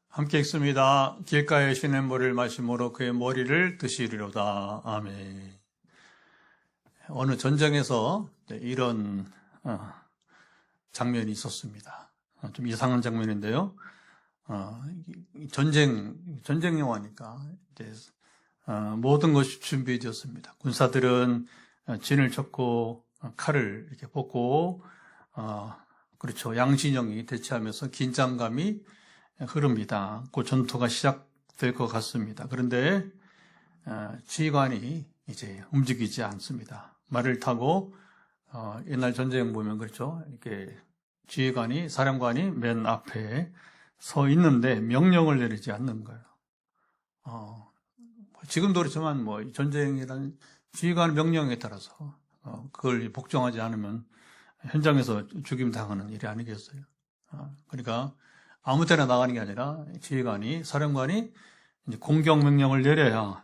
함께 읽습니다. 길가에 시냇물을 마시므로 그의 머리를 드시리로다. 아멘. 어느 전쟁에서 이런 장면이 있었습니다. 좀 이상한 장면인데요. 전쟁 영화니까 이제 모든 것이 준비되었습니다. 군사들은 진을 쳤고 칼을 이렇게 뽑고 그렇죠. 양진영이 대치하면서 긴장감이 흐릅니다. 그 전투가 시작될 것 같습니다. 그런데 지휘관이 이제 움직이지 않습니다. 말을 타고 옛날 전쟁 보면 그렇죠. 이렇게 지휘관이 사령관이 맨 앞에 서 있는데 명령을 내리지 않는 거예요. 지금도 그렇지만 뭐 전쟁이란 지휘관 명령에 따라서 그걸 복종하지 않으면 현장에서 죽임 당하는 일이 아니겠어요. 그러니까 아무 때나 나가는 게 아니라 지휘관이 사령관이 이제 공격 명령을 내려야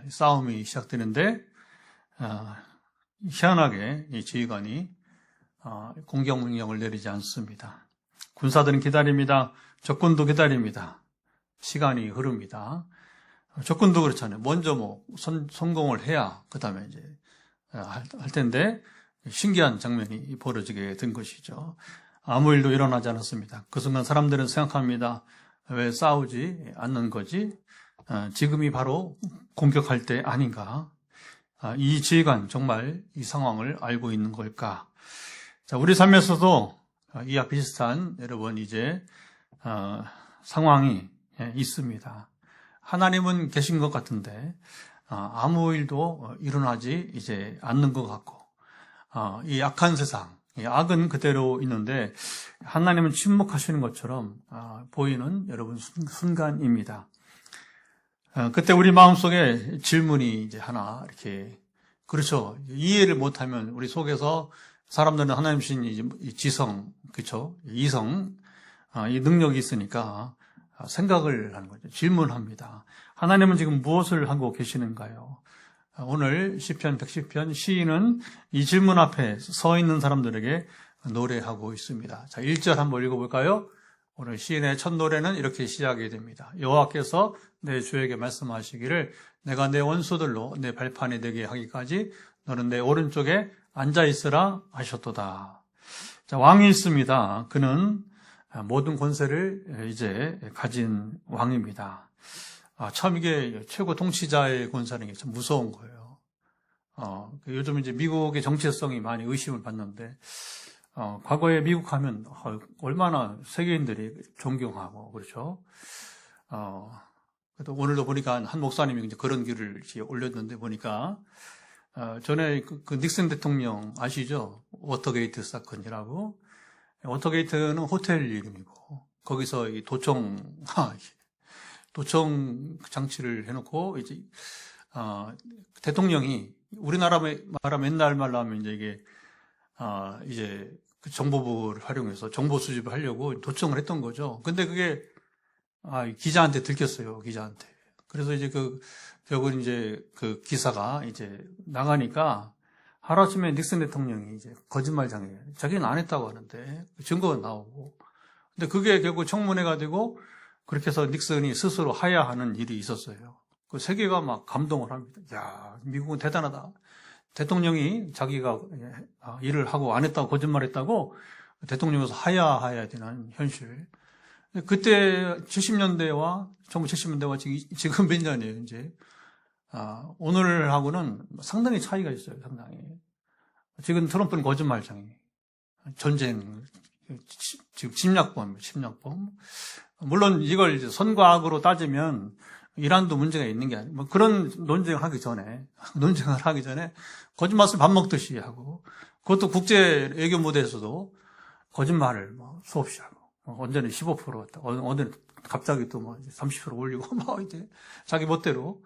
싸움이 시작되는데 희한하게 이 지휘관이 공격 명령을 내리지 않습니다. 군사들은 기다립니다. 적군도 기다립니다. 시간이 흐릅니다. 적군도 그렇잖아요. 먼저 뭐 성공을 해야 그 다음에 이제 할 텐데 신기한 장면이 벌어지게 된 것이죠. 아무 일도 일어나지 않았습니다. 그 순간 사람들은 생각합니다. 왜 싸우지 않는 거지? 지금이 바로 공격할 때 아닌가? 이 지휘관 정말 이 상황을 알고 있는 걸까? 자, 우리 삶에서도 이와 비슷한 여러분 이제 상황이 있습니다. 하나님은 계신 것 같은데 아무 일도 일어나지 이제 않는 것 같고 이 악한 세상, 이 악은 그대로 있는데 하나님은 침묵하시는 것처럼 보이는 여러분 순간입니다. 그때 우리 마음속에 질문이 이제 하나 이렇게 그렇죠. 이해를 못하면 우리 속에서 사람들은 하나님 신 이 지성, 그렇죠? 이성, 이 능력이 있으니까 생각을 하는 거죠. 질문합니다. 하나님은 지금 무엇을 하고 계시는가요? 오늘 시편 110편 시인은 이 질문 앞에 서 있는 사람들에게 노래하고 있습니다. 자, 1절 한번 읽어볼까요? 오늘 시인의 첫 노래는 이렇게 시작이 됩니다. 여호와께서 내 주에게 말씀하시기를 내가 내 원수들로 내 발판이 되게 하기까지 너는 내 오른쪽에 앉아있으라 하셨도다. 자, 왕이 있습니다. 그는 모든 권세를 이제 가진 왕입니다. 참 이게 최고 통치자의 권세라는 게 참 무서운 거예요. 요즘 이제 미국의 정체성이 많이 의심을 받는데, 과거에 미국 하면 얼마나 세계인들이 존경하고, 그렇죠? 그래도 오늘도 보니까 한 목사님이 이제 그런 글을 올렸는데 보니까, 전에 그 닉슨 대통령 아시죠? 워터게이트 사건이라고. 워터게이트는 호텔 이름이고, 거기서 이 도청 장치를 해놓고, 이제, 대통령이, 우리나라 말하면 옛날 말로 하면 이제 이게, 이제 그 정보부를 활용해서 정보 수집을 하려고 도청을 했던 거죠. 근데 그게, 기자한테 들켰어요, 기자한테. 그래서 이제 결국은 이제 그 기사가 이제 나가니까 하루아침에 닉슨 대통령이 이제 거짓말장애, 자기는 안 했다고 하는데 증거가 나오고. 근데 그게 결국 청문회가 되고 그렇게 해서 닉슨이 스스로 하야하는 일이 있었어요. 그 세계가 막 감동을 합니다. 야, 미국은 대단하다. 대통령이 자기가 일을 하고 안 했다고 거짓말했다고 대통령에서 하야해야 되는 현실. 그때 70년대와 1970년대와 지금 몇 년이에요, 이제. 오늘하고는 상당히 차이가 있어요, 상당히. 지금 트럼프는 거짓말장애. 전쟁, 지금 침략범. 물론 이걸 이제 선과 악으로 따지면 이란도 문제가 있는 게 아니고, 뭐 그런 논쟁을 하기 전에 거짓말을 밥 먹듯이 하고, 그것도 국제 외교 무대에서도 거짓말을 뭐 수없이 하고, 언제는 15%, 언제는 갑자기 또 뭐 30% 올리고, 뭐 이제 자기 멋대로,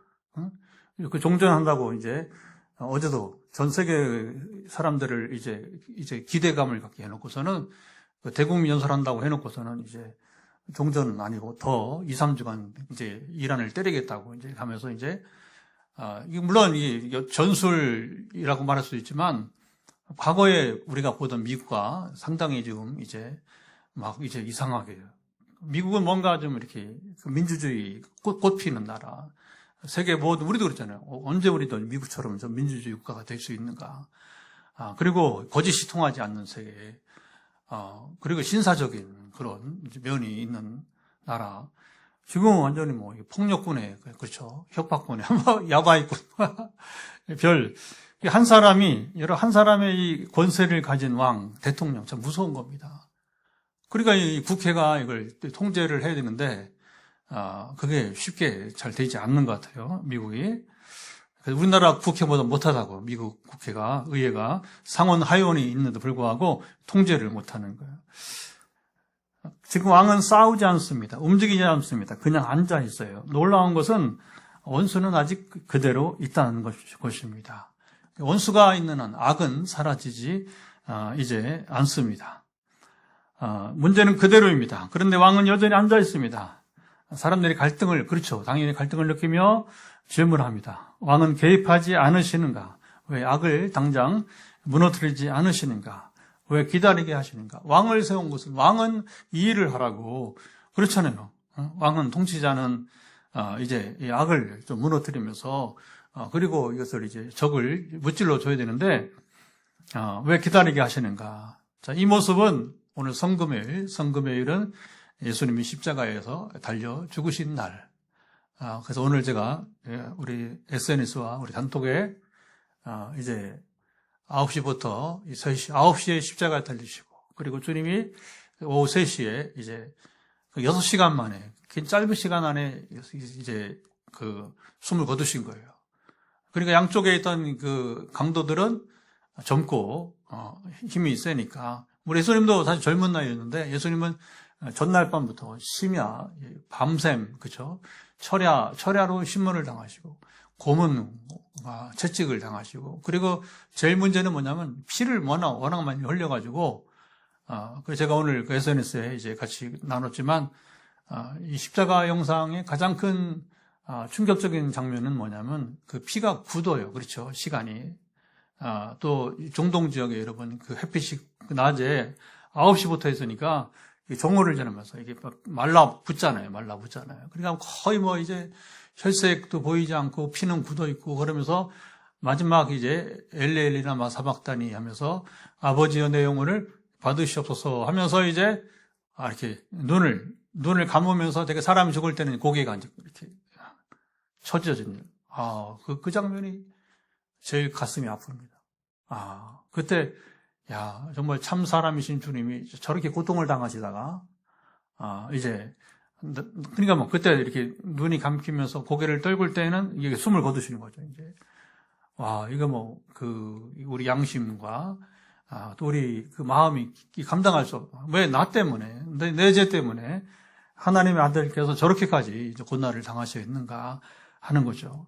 그 종전한다고 이제 어제도 전 세계 사람들을 이제 기대감을 갖게 해놓고서는 대국민 연설한다고 해놓고서는 이제 종전은 아니고 더 2, 3주간 이제 이란을 때리겠다고 이제 하면서 이제 물론 이 전술이라고 말할 수 있지만 과거에 우리가 보던 미국과 상당히 지금 이제 막 이제 이상하게 미국은 뭔가 좀 이렇게 민주주의 꽃 피는 나라. 세계 모든, 우리도 그렇잖아요. 언제 우리도 미국처럼 좀 민주주의 국가가 될 수 있는가. 그리고 거짓이 통하지 않는 세계. 그리고 신사적인 그런 면이 있는 나라. 지금은 완전히 뭐 폭력군에, 그렇죠. 협박군에, 야바이군. 한 사람의 이 권세를 가진 왕, 대통령, 참 무서운 겁니다. 그러니까 이 국회가 이걸 통제를 해야 되는데, 그게 쉽게 잘 되지 않는 것 같아요, 미국이. 그래서 우리나라 국회보다 못하다고, 미국 국회가, 의회가 상원, 하원이 있는데도 불구하고 통제를 못하는 거예요. 지금 왕은 싸우지 않습니다. 움직이지 않습니다. 그냥 앉아 있어요. 놀라운 것은 원수는 아직 그대로 있다는 것입니다. 원수가 있는 한 악은 사라지지 이제 않습니다. 문제는 그대로입니다. 그런데 왕은 여전히 앉아 있습니다. 사람들이 그렇죠. 당연히 갈등을 느끼며 질문을 합니다. 왕은 개입하지 않으시는가? 왜 악을 당장 무너뜨리지 않으시는가? 왜 기다리게 하시는가? 왕을 세운 것은, 왕은 이 일을 하라고. 그렇잖아요. 왕은, 통치자는 이제 이 악을 좀 무너뜨리면서 그리고 이것을 이제 적을 무찔러 줘야 되는데 왜 기다리게 하시는가? 자, 이 모습은 오늘 성금요일은 예수님이 십자가에서 달려 죽으신 날. 그래서 오늘 제가 우리 SNS와 우리 단톡에 이제 9시부터 3시, 9시에 십자가에 달리시고, 그리고 주님이 오후 3시에 이제 6시간 만에, 긴 짧은 시간 안에 이제 숨을 거두신 거예요. 그러니까 양쪽에 있던 그 강도들은 젊고, 힘이 세니까. 우리 예수님도 사실 젊은 나이였는데, 예수님은 전날 밤부터 심야, 밤샘, 그쵸? 철야로 신문을 당하시고, 고문, 채찍을 당하시고, 그리고 제일 문제는 뭐냐면, 피를 워낙 많이 흘려가지고, 그래서 제가 오늘 그 SNS에 이제 같이 나눴지만, 이 십자가 영상의 가장 큰 충격적인 장면은 뭐냐면, 그 피가 굳어요. 그렇죠. 시간이. 또 중동 지역에 여러분 그 햇빛이 낮에 9시부터 했으니까 정오를 지나면서 이게 막 말라붙잖아요. 그러니까 거의 뭐 이제 혈색도 보이지 않고 피는 굳어 있고 그러면서 마지막 이제 엘레엘리나 마사박다니 하면서 아버지의 내 영혼을 받으시옵소서 하면서 이제 이렇게 눈을 감으면서 되게 사람이 죽을 때는 고개가 이렇게 처져진 그 장면이 제일 가슴이 아픕니다. 그때 정말 참 사람이신 주님이 저렇게 고통을 당하시다가 이제 그러니까 뭐 그때 이렇게 눈이 감기면서 고개를 떨굴 때는 이게 숨을 거두시는 거죠. 이제 이거 뭐 우리 양심과 또 우리 그 마음이 감당할 수 없고 왜 나 때문에 내 죄 때문에 하나님의 아들께서 저렇게까지 이제 고난을 당하셔야 했는가 하는 거죠.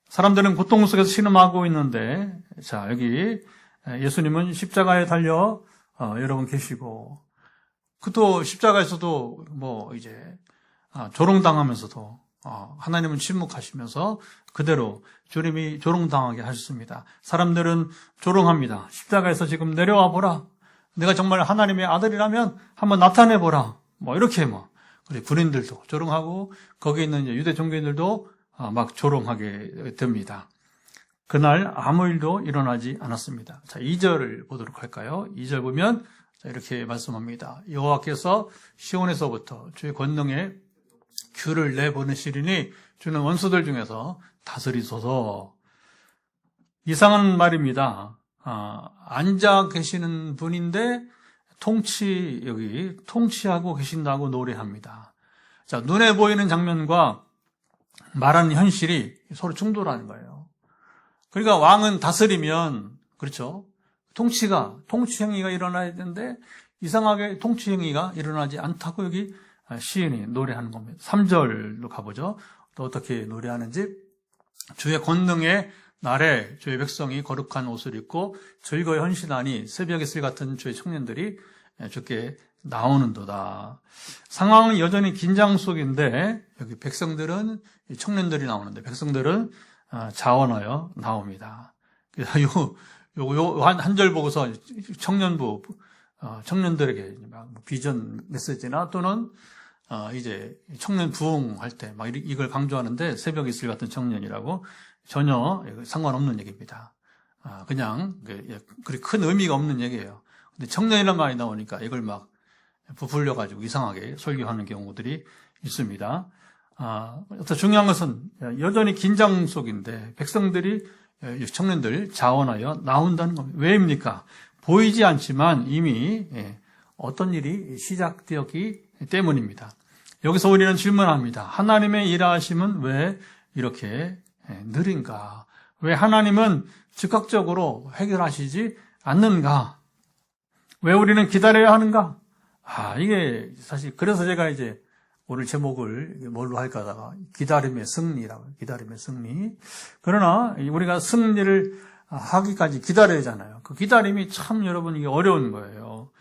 사람들은 고통 속에서 신음하고 있는데, 자, 여기 예수님은 십자가에 달려 여러분 계시고, 또 십자가에서도 뭐 이제 조롱당하면서도 하나님은 침묵하시면서 그대로 주님이 조롱당하게 하셨습니다. 사람들은 조롱합니다. 십자가에서 지금 내려와 보라. 내가 정말 하나님의 아들이라면 한번 나타내 보라. 뭐 이렇게 우리 군인들도 조롱하고 거기 있는 이제 유대 종교인들도 막 조롱하게 됩니다. 그날 아무 일도 일어나지 않았습니다. 자, 2절을 보도록 할까요? 2절 보면 이렇게 말씀합니다. 여호와께서 시온에서부터 주의 권능에 규를 내보내시리니 주는 원수들 중에서 다스리소서. 이상한 말입니다. 앉아 계시는 분인데 통치하고 계신다고 노래합니다. 자, 눈에 보이는 장면과 말하는 현실이 서로 충돌하는 거예요. 그러니까 왕은 다스리면, 그렇죠. 통치 행위가 일어나야 되는데, 이상하게 통치 행위가 일어나지 않다고 여기 시인이 노래하는 겁니다. 3절로 가보죠. 또 어떻게 노래하는지. 주의 권능의 날에 주의 백성이 거룩한 옷을 입고 즐거이 헌신하니 새벽의 쓸 같은 주의 청년들이 주께 나오는도다. 상황은 여전히 긴장 속인데 여기 백성들은 청년들이 나오는데 백성들은 자원하여 나옵니다. 한 절 보고서 청년들에게 비전 메시지나 또는 이제 청년 부흥할 때 막 이걸 강조하는데 새벽 이슬 같은 청년이라고 전혀 상관없는 얘기입니다. 그냥 그리 큰 의미가 없는 얘기예요. 근데 청년이라는 말이 나오니까 이걸 막 부풀려가지고 이상하게 설교하는 경우들이 있습니다. 더 중요한 것은 여전히 긴장 속인데 백성들이 청년들 자원하여 나온다는 겁니다. 왜입니까? 보이지 않지만 이미 어떤 일이 시작되었기 때문입니다. 여기서 우리는 질문합니다. 하나님의 일하심은 왜 이렇게 느린가? 왜 하나님은 즉각적으로 해결하시지 않는가? 왜 우리는 기다려야 하는가? 이게 사실 그래서 제가 이제 오늘 제목을 뭘로 할까 하다가 기다림의 승리라고, 기다림의 승리. 그러나 우리가 승리를 하기까지 기다려야 하잖아요. 그 기다림이 참 여러분 이게 어려운 거예요.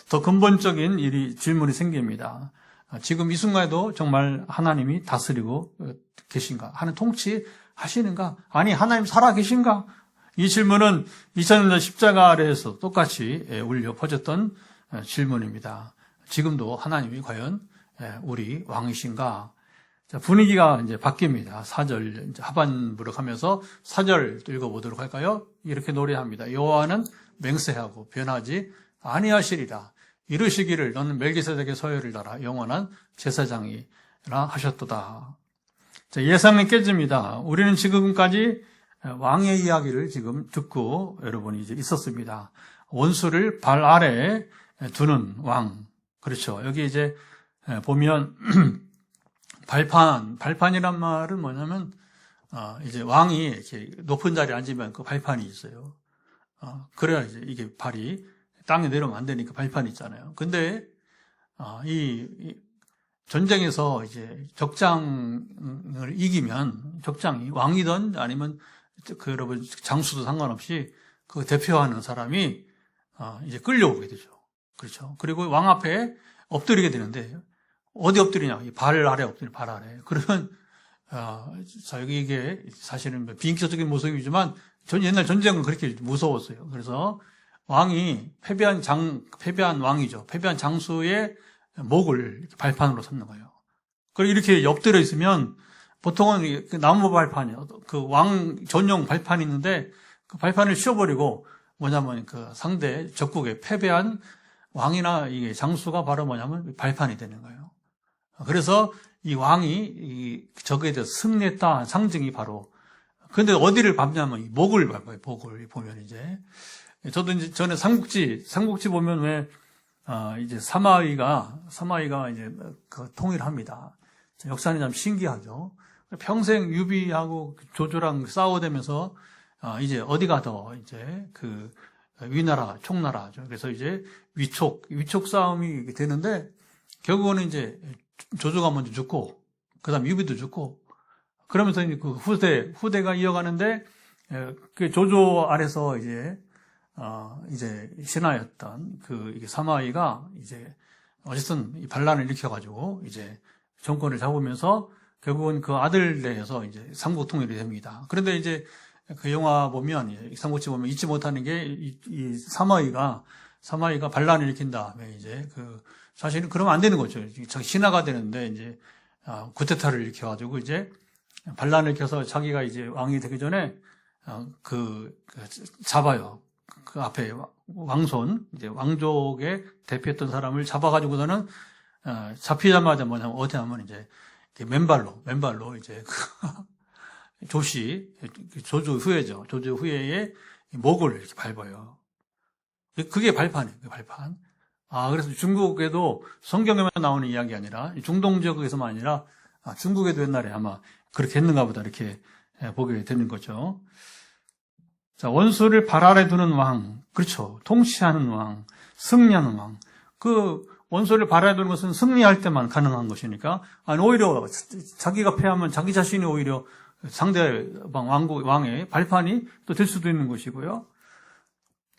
더 근본적인 질문이 생깁니다. 지금 이 순간에도 정말 하나님이 다스리고 계신가? 하나님 통치하시는가? 아니, 하나님 살아계신가? 이 질문은 2000년 십자가 아래에서 똑같이 울려 퍼졌던 질문입니다. 지금도 하나님이 과연 우리 왕이신가? 자, 분위기가 이제 바뀝니다. 4절 이제 하반부로 가면서 4절 또 읽어보도록 할까요? 이렇게 노래합니다. 여호와는 맹세하고 변하지 아니하시리라. 이르시기를 너는 멜기세덱의 서열을 따라 영원한 제사장이라 하셨도다. 자, 예상은 깨집니다. 우리는 지금까지 왕의 이야기를 지금 듣고 여러분이 이제 있었습니다. 원수를 발 아래 두는 왕. 그렇죠. 여기 이제 보면 발판이란 말은 뭐냐면 이제 왕이 이렇게 높은 자리에 앉으면 그 발판이 있어요. 그래야 이제 이게 발이 땅에 내려오면 안 되니까 발판이 있잖아요. 근데 이 전쟁에서 이제 적장을 이기면 적장이 왕이든 아니면 그 여러분 장수도 상관없이 그 대표하는 사람이 이제 끌려오게 되죠. 그렇죠. 그리고 왕 앞에 엎드리게 되는데 어디 엎드리냐? 이 발 아래 엎드려, 발 아래. 그러면 자 여기 이게 사실은 비인격적인 모습이지만 옛날 전쟁은 그렇게 무서웠어요. 그래서 왕이 패배한 왕이죠. 패배한 장수의 목을 발판으로 삼는 거예요. 그리고 이렇게 엎드려 있으면 보통은 그 나무 발판이요. 그 왕 전용 발판이 있는데 그 발판을 씌워버리고 뭐냐면 그 상대 적국에 패배한 왕이나 이게 장수가 바로 뭐냐면 발판이 되는 거예요. 그래서 이 왕이 적에 대해서 승리했다 상징이 바로 근데 어디를 밟냐면 이 목을 밟아요. 목을 보면 이제 저도 이제 전에 삼국지 보면 왜 이제 사마이가 이제 그 통일합니다. 역사는 참 신기하죠. 평생 유비하고 조조랑 싸워대면서 이제 어디가 더 이제 그 위나라 총나라죠. 그래서 이제 위촉 싸움이 되는데 결국은 이제 조조가 먼저 죽고 그다음 유비도 죽고 그러면서 이제 그 후대가 이어가는데 그 조조 아래서 이제 신하였던 이게 사마이가 이제 어쨌든 이 반란을 일으켜가지고 이제 정권을 잡으면서 결국은 그 아들 내에서 이제 삼국 통일이 됩니다. 그런데 이제 그 영화 보면 삼국지 보면 잊지 못하는 게 이 사마이가 반란을 일으킨 다음에 이제 사실은 그러면 안 되는 거죠. 자기 신하가 되는데 이제 쿠데타를 일으켜가지고 이제 반란을 일으켜서 자기가 이제 왕이 되기 전에 잡아요. 그 앞에 왕손, 이제 왕족의 대표했던 사람을 잡아가지고서는, 잡히자마자 뭐냐면, 어디 하면 이제, 맨발로 이제, 조조 후예죠. 조조 후예의 목을 이렇게 밟아요. 그게 발판이에요, 발판. 그래서 중국에도 성경에만 나오는 이야기 아니라, 중동 지역에서만 아니라, 중국에도 옛날에 아마 그렇게 했는가 보다 이렇게 보게 되는 거죠. 자, 원수를 발 아래 두는 왕. 그렇죠. 통치하는 왕. 승리하는 왕. 그 원수를 발 아래 두는 것은 승리할 때만 가능한 것이니까, 오히려 자기가 패하면 자기 자신이 오히려 상대방 왕의 발판이 또 될 수도 있는 것이고요.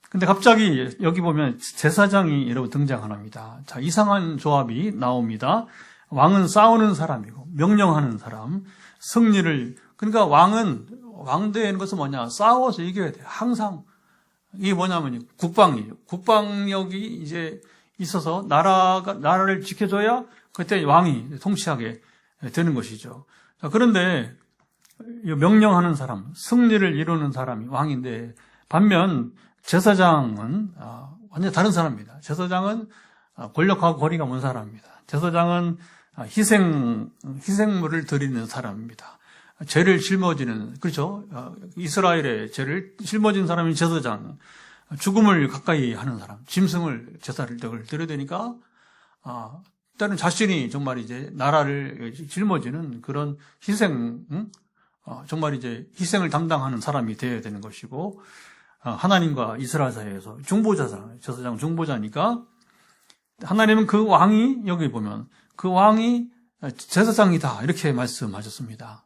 근데 갑자기 여기 보면 제사장이 여러분 등장합니다. 자, 이상한 조합이 나옵니다. 왕은 싸우는 사람이고, 명령하는 사람, 그러니까 왕 되는 것은 뭐냐? 싸워서 이겨야 돼요. 항상. 이게 뭐냐면 국방이에요. 국방력이 이제 있어서 나라를 지켜줘야 그때 왕이 통치하게 되는 것이죠. 자, 그런데 명령하는 사람, 승리를 이루는 사람이 왕인데 반면 제사장은 완전히 다른 사람입니다. 제사장은 권력하고 거리가 먼 사람입니다. 제사장은 희생물을 드리는 사람입니다. 죄를 짊어지는, 그렇죠? 이스라엘의 죄를 짊어진 사람이 제사장, 죽음을 가까이 하는 사람, 짐승을 제사를 드려야 되니까, 때는 자신이 정말 이제 나라를 짊어지는 그런 정말 이제 희생을 담당하는 사람이 되어야 되는 것이고, 하나님과 이스라엘 사이에서 중보자잖아요. 제사장 중보자니까, 하나님은 그 왕이, 여기 보면, 그 왕이 제사장이다. 이렇게 말씀하셨습니다.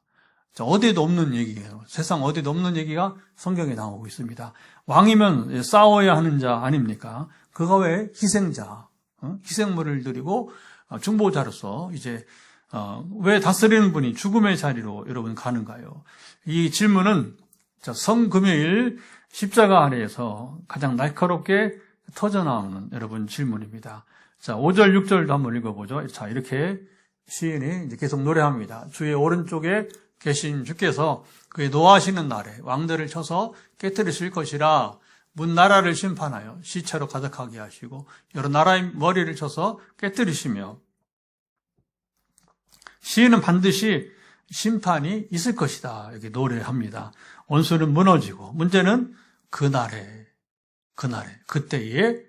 자, 어디에도 없는 얘기예요. 세상 어디에도 없는 얘기가 성경에 나오고 있습니다. 왕이면 싸워야 하는 자 아닙니까? 그가 왜 희생자, 희생물을 드리고 중보자로서 이제 왜 다스리는 분이 죽음의 자리로 여러분 가는가요? 이 질문은 성금요일 십자가 아래에서 가장 날카롭게 터져나오는 여러분 질문입니다. 자, 5절, 6절도 한번 읽어보죠. 자, 이렇게 시인이 이제 계속 노래합니다. 주의 오른쪽에 계신 주께서 그의 노하시는 날에 왕들을 쳐서 깨뜨리실 것이라 문 나라를 심판하여 시체로 가득하게 하시고 여러 나라의 머리를 쳐서 깨뜨리시며 시인은 반드시 심판이 있을 것이다. 이렇게 노래합니다. 원수는 무너지고 문제는 그날에 그때에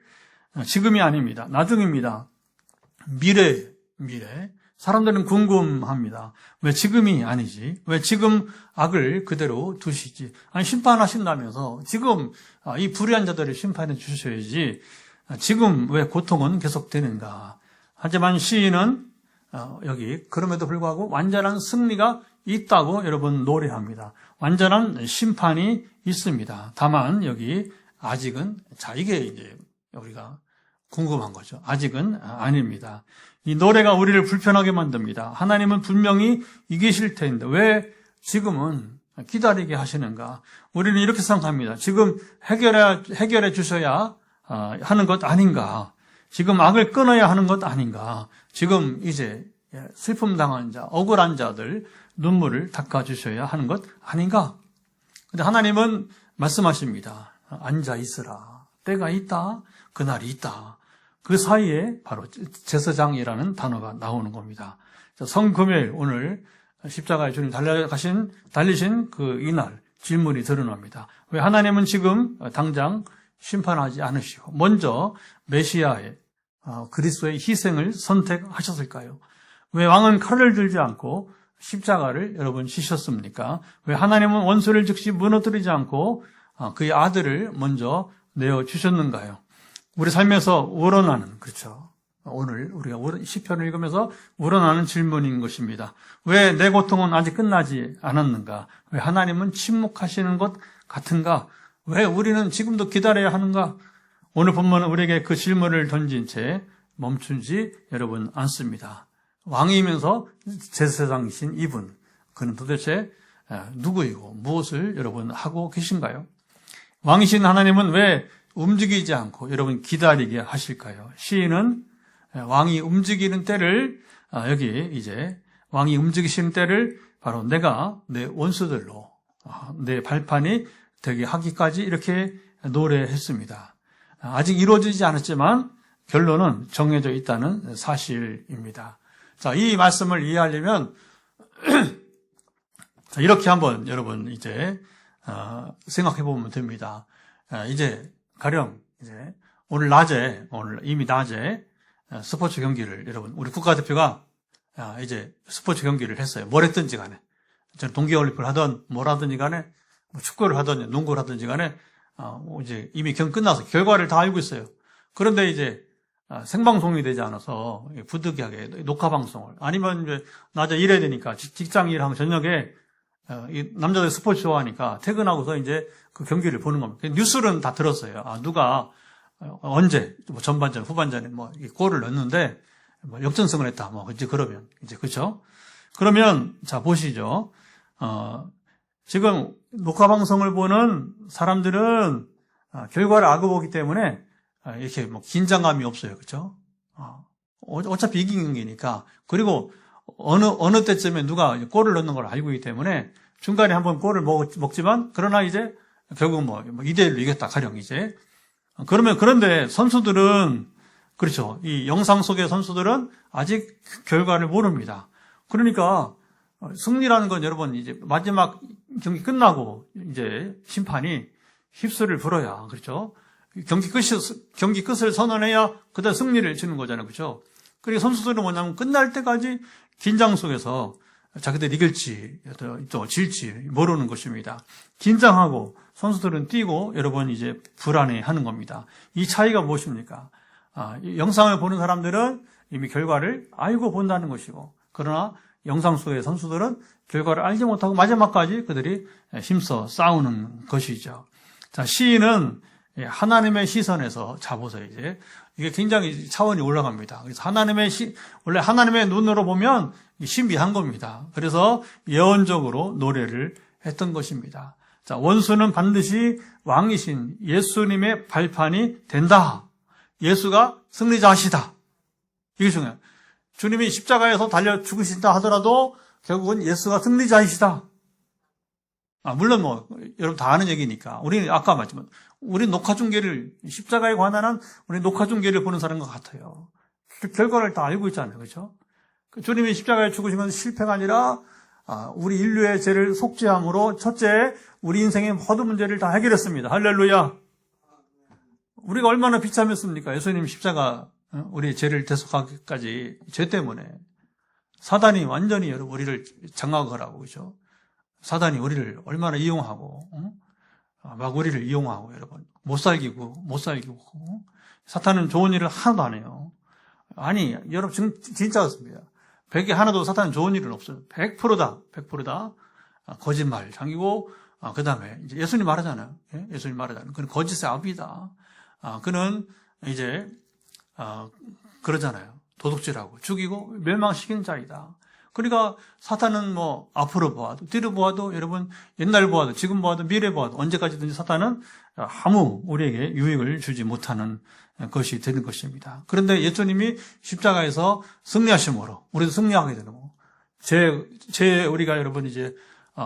지금이 아닙니다. 나중입니다. 미래. 사람들은 궁금합니다. 왜 지금이 아니지? 왜 지금 악을 그대로 두시지? 아니, 심판하신다면서 지금 이 불의한 자들을 심판해 주셔야지 지금 왜 고통은 계속되는가? 하지만 시인은 여기 그럼에도 불구하고 완전한 승리가 있다고 여러분 노래합니다. 완전한 심판이 있습니다. 다만 여기 아직은 이게 이제 우리가 궁금한 거죠. 아직은 아닙니다. 이 노래가 우리를 불편하게 만듭니다. 하나님은 분명히 이기실 텐데 왜 지금은 기다리게 하시는가? 우리는 이렇게 생각합니다. 지금 해결해 주셔야 하는 것 아닌가? 지금 악을 끊어야 하는 것 아닌가? 지금 이제 슬픔 당한 자, 억울한 자들 눈물을 닦아 주셔야 하는 것 아닌가? 근데 하나님은 말씀하십니다. 앉아 있으라. 때가 있다. 그날이 있다. 그 사이에 바로 제사장이라는 단어가 나오는 겁니다. 성금요일 오늘 십자가에 주님 달리신 그 이날 질문이 드러납니다. 왜 하나님은 지금 당장 심판하지 않으시고 먼저 메시아의 그리스도의 희생을 선택하셨을까요? 왜 왕은 칼을 들지 않고 십자가를 여러분 지셨습니까? 왜 하나님은 원수를 즉시 무너뜨리지 않고 그의 아들을 먼저 내어주셨는가요? 우리 삶에서 우러나는, 그렇죠. 오늘 우리가 시편을 읽으면서 우러나는 질문인 것입니다. 왜 내 고통은 아직 끝나지 않았는가? 왜 하나님은 침묵하시는 것 같은가? 왜 우리는 지금도 기다려야 하는가? 오늘 본문은 우리에게 그 질문을 던진 채 멈춘지 여러분 않습니다. 왕이면서 제사장이신 이분, 그는 도대체 누구이고 무엇을 여러분 하고 계신가요? 왕이신 하나님은 왜 움직이지 않고 여러분 기다리게 하실까요? 시인은 왕이 움직이는 때를 여기 이제 왕이 움직이시는 때를 바로 내가 내 원수들로 내 발판이 되게 하기까지 이렇게 노래했습니다. 아직 이루어지지 않았지만 결론은 정해져 있다는 사실입니다. 자, 이 말씀을 이해하려면 자, 이렇게 한번 여러분 이제 생각해 보면 됩니다. 이제 가령 이제 오늘 이미 낮에 스포츠 경기를 여러분 우리 국가대표가 이제 스포츠 경기를 했어요. 뭘 했든지 간에 저는 동계올림픽을 하든 뭘 하든지 간에 뭐 축구를 하든 농구를 하든지 간에 이제 이미 경기 끝나서 결과를 다 알고 있어요. 그런데 이제 생방송이 되지 않아서 부득이하게 녹화 방송을 아니면 이제 낮에 일해야 되니까 직장 일하면 저녁에 이 남자들 스포츠 좋아하니까 퇴근하고서 이제 그 경기를 보는 겁니다. 뉴스는 다 들었어요. 누가 언제 뭐 전반전, 후반전에 뭐 골을 넣었는데 뭐 역전승을 했다. 뭐 이제 그러면 이제 그렇죠. 그러면 자 보시죠. 지금 녹화 방송을 보는 사람들은 결과를 알고 보기 때문에 이렇게 뭐 긴장감이 없어요. 그렇죠? 어차피 이기는 게니까. 그리고 어느 때쯤에 누가 골을 넣는 걸 알고 있기 때문에 중간에 한번 골을 먹지만 그러나 이제 결국 2대1로 이겼다 가령 이제. 그런데 선수들은 그렇죠. 이 영상 속의 선수들은 아직 결과를 모릅니다. 그러니까 승리라는 건 여러분 이제 마지막 경기 끝나고 이제 심판이 휩쓸을 불어야 그렇죠. 경기 끝을 선언해야 그다음 승리를 주는 거잖아요. 그렇죠? 그리고 선수들은 뭐냐면 끝날 때까지 긴장 속에서 자기들이 이길지 또 질지 모르는 것입니다. 긴장하고 선수들은 뛰고 여러분 이제 불안해하는 겁니다. 이 차이가 무엇입니까? 영상을 보는 사람들은 이미 결과를 알고 본다는 것이고, 그러나 영상 속의 선수들은 결과를 알지 못하고 마지막까지 그들이 힘써 싸우는 것이죠. 자, 시인은 하나님의 시선에서 잡아서 이게 굉장히 차원이 올라갑니다. 그래서 원래 하나님의 눈으로 보면 신비한 겁니다. 그래서 예언적으로 노래를 했던 것입니다. 자, 원수는 반드시 왕이신 예수님의 발판이 된다. 예수가 승리자시다. 이게 중요해요. 주님이 십자가에서 달려 죽으신다 하더라도 결국은 예수가 승리자이시다. 물론 여러분 다 아는 얘기니까. 우리는 아까 말했지만, 우리 녹화 중계를, 십자가에 관한 우리 녹화 중계를 보는 사람과 같아요. 결과를 다 알고 있잖아요. 그렇죠? 주님이 십자가에 죽으신 건 실패가 아니라, 우리 인류의 죄를 속죄함으로 첫째, 우리 인생의 모든 문제를 다 해결했습니다. 할렐루야. 우리가 얼마나 비참했습니까? 예수님 십자가, 우리의 죄를 대속하기까지 죄 때문에. 사단이 완전히 우리를 장악을 하고, 그렇죠? 사단이 우리를 얼마나 이용하고, 막 우리를 이용하고, 여러분. 못 살기고. 사탄은 좋은 일을 하나도 안 해요. 아니, 여러분, 진짜 그렇습니다. 100에 하나도 사탄은 좋은 일은 없어요. 100%다. 거짓말, 장이고, 그 다음에, 이제 예수님 말하잖아요. 예? 예수님 말하잖아요. 그는 거짓의 아비다. 그는 이제, 그러잖아요. 도둑질하고, 죽이고, 멸망시키는 자이다. 그러니까 사탄은 앞으로 보아도 뒤로 보아도 여러분 옛날 보아도 지금 보아도 미래 보아도 언제까지든지 사탄은 아무 우리에게 유익을 주지 못하는 것이 되는 것입니다. 그런데 예수님이 십자가에서 승리하심으로 우리도 승리하게 되는 거. 우리가 여러분 이제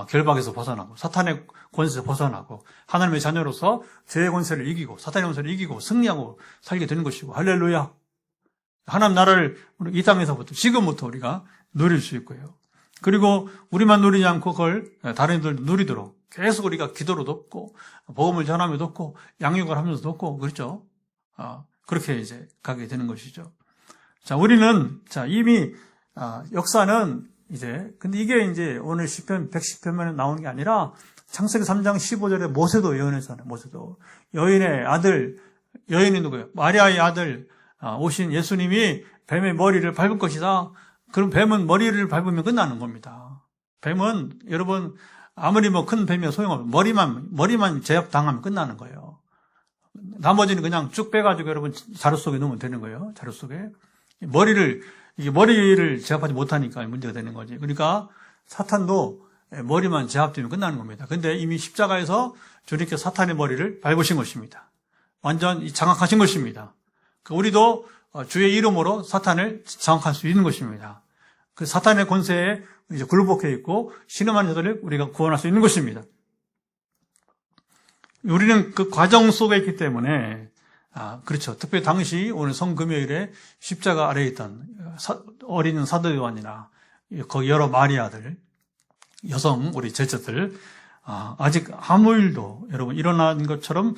결박에서 벗어나고 사탄의 권세에서 벗어나고 하나님의 자녀로서 죄의 권세를 이기고 사탄의 권세를 이기고 승리하고 살게 되는 것이고 할렐루야. 하나님 나라를 이 땅에서부터 지금부터 우리가 누릴 수 있고요. 그리고 우리만 누리지 않고 그걸 다른 이들도 누리도록 계속 우리가 기도로 돕고 복음을 전하며 돕고 양육을 하면서 돕고 그렇죠. 그렇게 이제 가게 되는 것이죠. 자, 우리는 이미 역사는 근데 이게 이제 오늘 시편 110편만에 나오는 게 아니라 창세기 3장 15절에 모세도 예언했잖아요. 모세도 여인의 아들, 여인이 누구예요? 마리아의 아들 오신 예수님이 뱀의 머리를 밟을 것이다. 그럼 뱀은 머리를 밟으면 끝나는 겁니다. 뱀은 여러분 아무리 큰 뱀이야 소용없어요. 머리만 제압당하면 끝나는 거예요. 나머지는 그냥 쭉 빼가지고 여러분 자루 속에 넣으면 되는 거예요. 자루 속에 머리를 제압하지 못하니까 문제가 되는 거지. 그러니까 사탄도 머리만 제압되면 끝나는 겁니다. 근데 이미 십자가에서 주님께 사탄의 머리를 밟으신 것입니다. 완전 장악하신 것입니다. 우리도 주의 이름으로 사탄을 장악할 수 있는 것입니다. 그 사탄의 권세에 이제 굴복해 있고 신음하는 자들을 우리가 구원할 수 있는 것입니다. 우리는 그 과정 속에 있기 때문에 그렇죠. 특별히 당시 오늘 성금요일에 십자가 아래에 있던 어린 사도 요한이나 거기 여러 마리아들, 여성 우리 제자들 아직 아무 일도 여러분 일어난 것처럼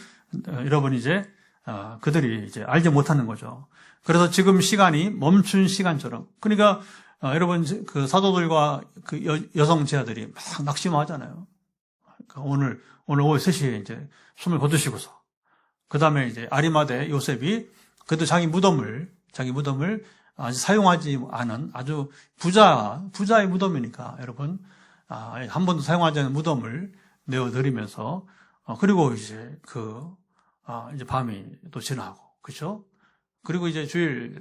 여러분 이제 그들이 이제 알지 못하는 거죠. 그래서 지금 시간이 멈춘 시간처럼. 그러니까 여러분 그 사도들과 그 여성 제자들이 막 낙심하잖아요. 그러니까 오늘 오후 3시에 이제 숨을 거두시고서 그 다음에 이제 아리마대 요셉이 그래도 자기 무덤을 아직 사용하지 않은 아주 부자의 무덤이니까 여러분 한 번도 사용하지 않은 무덤을 내어드리면서 그리고 이제 이제 밤이 또 지나고 그렇죠? 그리고 이제 주일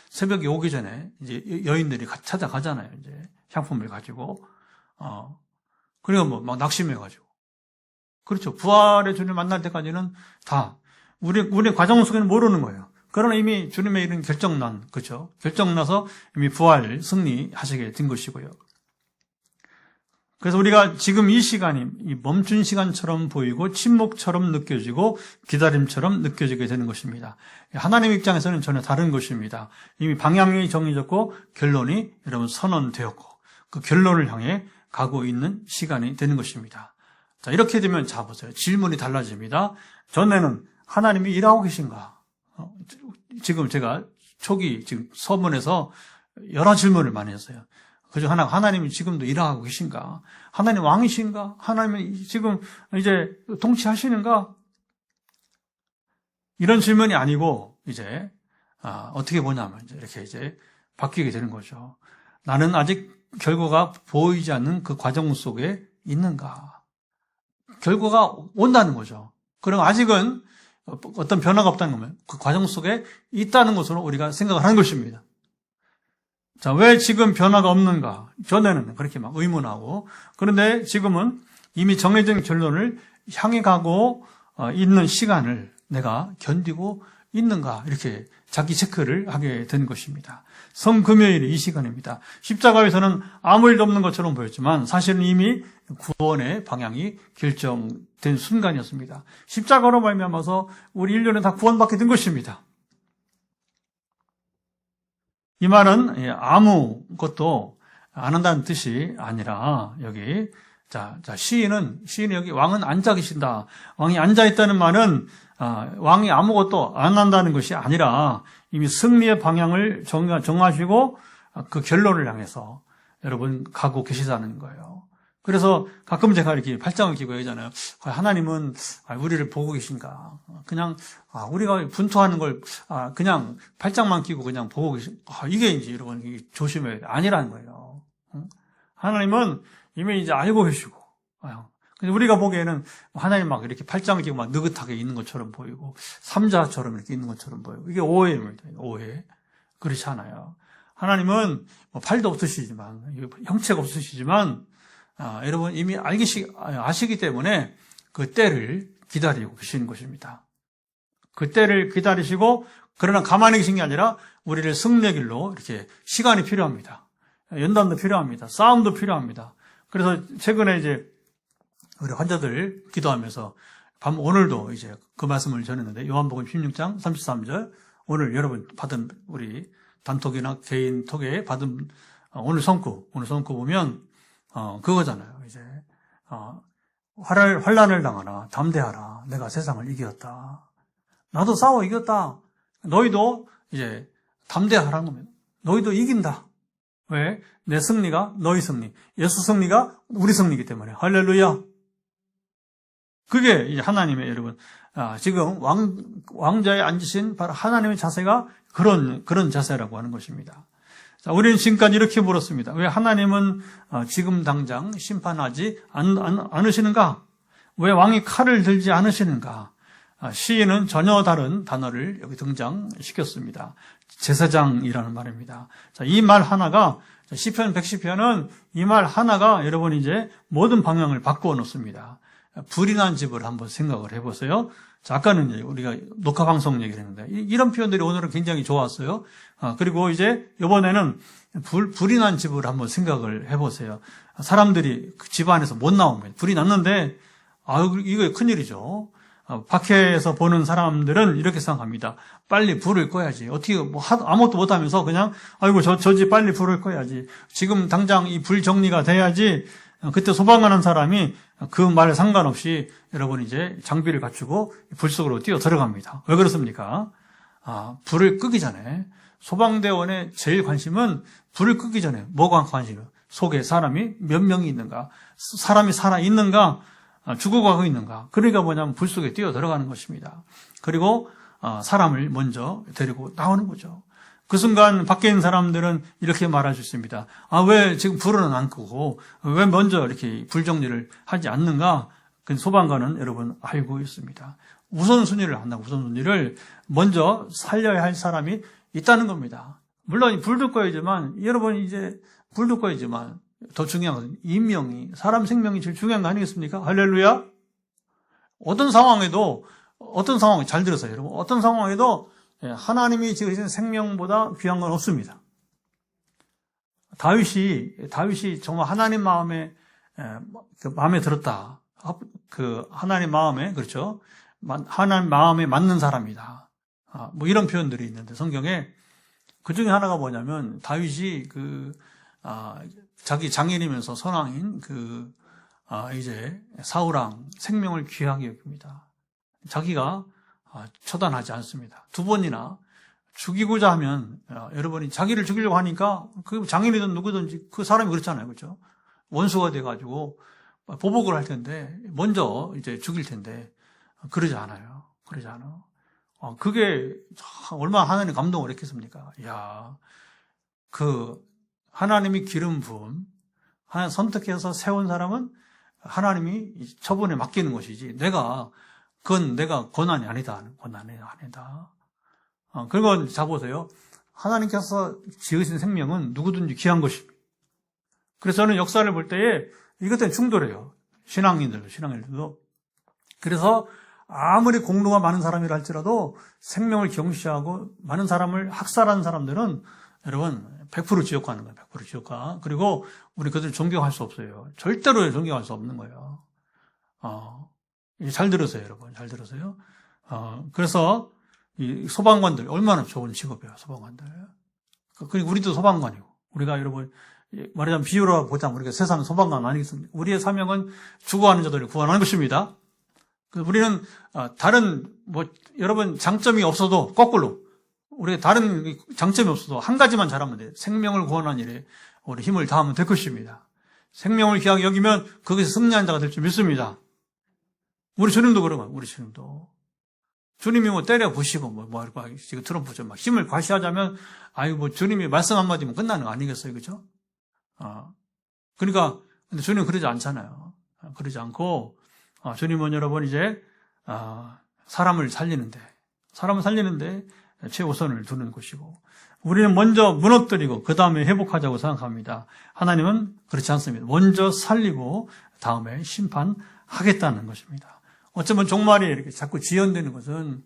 새벽이 오기 전에 이제 여인들이 찾아가잖아요. 이제 향품을 가지고 그리고 막 낙심해가지고 그렇죠. 부활의 주님을 만날 때까지는 다 우리 과정 속에는 모르는 거예요. 그러나 이미 주님의 일은 결정난, 그죠? 결정나서 이미 부활, 승리하시게 된 것이고요. 그래서 우리가 지금 이 시간이 이 멈춘 시간처럼 보이고 침묵처럼 느껴지고 기다림처럼 느껴지게 되는 것입니다. 하나님 입장에서는 전혀 다른 것입니다. 이미 방향이 정해졌고 결론이 여러분 선언되었고 그 결론을 향해 가고 있는 시간이 되는 것입니다. 자, 이렇게 되면 자 보세요. 질문이 달라집니다. 전에는 하나님이 일하고 계신가? 지금 제가 초기 지금 서문에서 여러 질문을 많이 했어요. 그중 하나, 하나님이 지금도 일하고 계신가? 하나님 왕이신가? 하나님이 지금 이제 통치하시는가? 이런 질문이 아니고, 이제, 어떻게 보냐면, 이렇게 이제 바뀌게 되는 거죠. 나는 아직 결과가 보이지 않는 그 과정 속에 있는가? 결과가 온다는 거죠. 그럼 아직은 어떤 변화가 없다는 거면 그 과정 속에 있다는 것으로 우리가 생각을 하는 것입니다. 자, 왜 지금 변화가 없는가? 전에는 그렇게 막 의문하고, 그런데 지금은 이미 정해진 결론을 향해 가고 있는 시간을 내가 견디고 있는가? 이렇게 자기 체크를 하게 된 것입니다. 성금요일이 이 시간입니다. 십자가에서는 아무 일도 없는 것처럼 보였지만 사실은 이미 구원의 방향이 결정된 순간이었습니다. 십자가로 말미암아서 우리 인류는 다 구원받게 된 것입니다. 이 말은 아무것도 안 한다는 뜻이 아니라 여기 시인은 여기 왕은 앉아 계신다. 왕이 앉아 있다는 말은 왕이 아무것도 안 한다는 것이 아니라 이미 승리의 방향을 정하시고 그 결론을 향해서 여러분 가고 계시다는 거예요. 그래서 가끔 제가 이렇게 팔짱을 끼고 얘기하잖아요. 하나님은 우리를 보고 계신가? 그냥 우리가 분투하는 걸 그냥 팔짱만 끼고 그냥 보고 계신. 이게 이제 여러분 조심해야 돼. 아니라는 거예요. 하나님은 이미 이제 알고 계시고. 근데 우리가 보기에는 하나님 막 이렇게 팔짱을 끼고 막 느긋하게 있는 것처럼 보이고 삼자처럼 이렇게 있는 것처럼 보이고 이게 오해입니다. 오해. 그렇지 않아요. 하나님은 팔도 없으시지만 형체가 없으시지만 여러분 이미 아시기 때문에 그 때를 기다리고 계시는 것입니다. 그 때를 기다리시고 그러나 가만히 계신 게 아니라 우리를 승리의 길로 이렇게 시간이 필요합니다. 연단도 필요합니다. 싸움도 필요합니다. 그래서 최근에 이제 우리 환자들 기도하면서 오늘도 이제 그 말씀을 전했는데 요한복음 16장 33절 오늘 여러분 받은 우리 단톡이나 개인 톡에 받은 오늘 성구 보면 그거잖아요. 이제 환난을 당하나 담대하라. 내가 세상을 이겼다. 나도 싸워 이겼다. 너희도 이제 담대하라는 겁니다. 너희도 이긴다. 왜? 내 승리가 너희 승리. 예수 승리가 우리 승리이기 때문에. 할렐루야. 그게 이제 하나님의 여러분 지금 왕자에 앉으신 바로 하나님의 자세가 그런 자세라고 하는 것입니다. 자, 우리는 지금까지 이렇게 물었습니다. 왜 하나님은 지금 당장 심판하지 않으시는가? 왜 왕이 칼을 들지 않으시는가? 시인은 전혀 다른 단어를 여기 등장시켰습니다. 제사장이라는 말입니다. 자, 이 말 하나가 시편 110편은 이 말 하나가 여러분 이제 모든 방향을 바꾸어 놓습니다. 불이 난 집을 한번 생각을 해보세요. 자, 아까는 우리가 녹화 방송 얘기를 했는데 이런 표현들이 오늘은 굉장히 좋았어요. 그리고 이제 이번에는 불이 난 집을 한번 생각을 해보세요. 사람들이 그 집 안에서 못 나오면 불이 났는데 이거 큰일이죠. 밖에서 보는 사람들은 이렇게 생각합니다. 빨리 불을 꺼야지. 어떻게 아무것도 못하면서 그냥 아이고 저 집 빨리 불을 꺼야지. 지금 당장 이 불 정리가 돼야지. 그때 소방하는 사람이 그 말에 상관없이 여러분 이제 장비를 갖추고 불 속으로 뛰어 들어갑니다. 왜 그렇습니까? 불을 끄기 전에 소방대원의 제일 관심은 불을 끄기 전에 뭐가 관심이에요? 속에 사람이 몇 명이 있는가? 사람이 살아 있는가? 죽어가고 있는가? 그러니까 뭐냐면 불 속에 뛰어 들어가는 것입니다. 그리고 사람을 먼저 데리고 나오는 거죠. 그 순간 밖에 있는 사람들은 이렇게 말할 수 있습니다. 왜 지금 불은 안 끄고 왜 먼저 이렇게 불 정리를 하지 않는가? 그 소방관은 여러분 알고 있습니다. 우선순위를 한다고 우선순위를 먼저 살려야 할 사람이 있다는 겁니다. 물론 불도 꺼야지만 여러분 이제 불도 꺼야지만 더 중요한 것은 인명이 사람 생명이 제일 중요한 거 아니겠습니까? 할렐루야. 어떤 상황 잘 들으세요, 여러분. 어떤 상황에도 하나님이 지으신 생명보다 귀한 건 없습니다. 다윗이 정말 하나님 마음에 들었다. 하나님 마음에, 그렇죠. 하나님 마음에 맞는 사람이다. 뭐 이런 표현들이 있는데 성경에 그 중에 하나가 뭐냐면 다윗이 자기 장인이면서 선왕인 이제 사울왕 생명을 귀하게 여깁니다. 자기가 처단하지 않습니다. 두 번이나 죽이고자 하면 여러분이 자기를 죽이려고 하니까 그 장인이든 누구든지 그 사람이 그렇잖아요, 그렇죠? 원수가 돼가지고 보복을 할 텐데 먼저 이제 죽일 텐데 그러지 않아요. 그러지 않아. 그게 얼마나 하나님 감동을 했겠습니까? 이야, 하나님이 기름 부음, 하나님 선택해서 세운 사람은 하나님이 처분에 맡기는 것이지, 그건 내가 권한이 아니다. 권한이 아니다. 그리고 자보세요. 하나님께서 지으신 생명은 누구든지 귀한 것입니다. 그래서 저는 역사를 볼 때에 이것들은 충돌해요. 신앙인들도. 그래서 아무리 공로가 많은 사람이라 할지라도 생명을 경시하고 많은 사람을 학살하는 사람들은 여러분 100% 지옥 가는 거예요. 100% 지옥 가. 그리고 우리 그들을 존경할 수 없어요. 절대로 존경할 수 없는 거예요. 잘 들으세요, 여러분. 잘 들으세요. 그래서 이 소방관들 얼마나 좋은 직업이에요, 소방관들. 그리고 우리도 소방관이고, 우리가 여러분 말하자면 비유로 보자면 우리가 세상 소방관 아니겠습니까? 우리의 사명은 죽어가는 자들을 구원하는 것입니다. 우리는 다른 여러분 장점이 없어도 거꾸로 우리가 다른 장점이 없어도 한 가지만 잘하면 돼요. 생명을 구원하는 일에 우리 힘을 다하면 될 것입니다. 생명을 귀하게 여기면 거기서 승리한 자가 될 줄 믿습니다. 우리 주님도 그러면 우리 주님도 주님이 때려 부시고 지금 트럼프죠. 힘을 과시하자면 주님이 말씀 한마디면 끝나는 거 아니겠어요, 그렇죠? 그러니까 근데 주님은 그러지 않잖아요. 그러지 않고 주님은 여러분 이제 사람을 살리는데 최우선을 두는 것이고 우리는 먼저 무너뜨리고 그 다음에 회복하자고 생각합니다. 하나님은 그렇지 않습니다. 먼저 살리고 다음에 심판하겠다는 것입니다. 어쩌면 종말이 이렇게 자꾸 지연되는 것은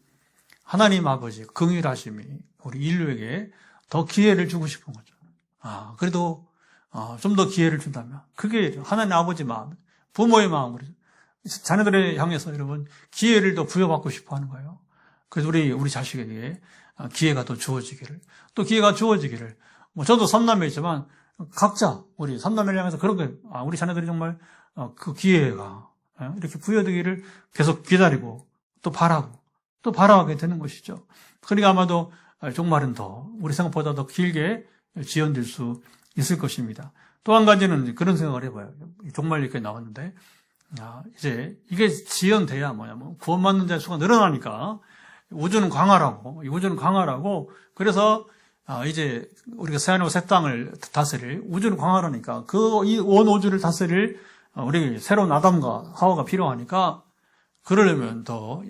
하나님 아버지 긍휼하심이 우리 인류에게 더 기회를 주고 싶은 거죠. 그래도 좀 더 기회를 준다면 그게 하나님 아버지 마음, 부모의 마음으로 자녀들을 향해서 여러분 기회를 더 부여받고 싶어 하는 거예요. 그래서 우리 자식에게 기회가 더 주어지기를, 또 기회가 주어지기를. 저도 삼남매이지만 각자 우리 삼남매를 향해서 그렇게 우리 자녀들이 정말 그 기회가 이렇게 부여되기를 계속 기다리고 또 바라게 되는 것이죠. 그러니까 아마도 종말은 더 우리 생각보다 더 길게 지연될 수 있을 것입니다. 또 한 가지는 그런 생각을 해봐요. 종말 이렇게 나왔는데 이제 이게 지연돼야 뭐냐면 구원받는 자의 수가 늘어나니까 우주는 강하라고 그래서 이제 우리가 새하늘과 새 땅을 다스릴 우주는 강하라니까 이 온 우주를 다스릴 우리 새로운 아담과 하와가 필요하니까 그러려면 더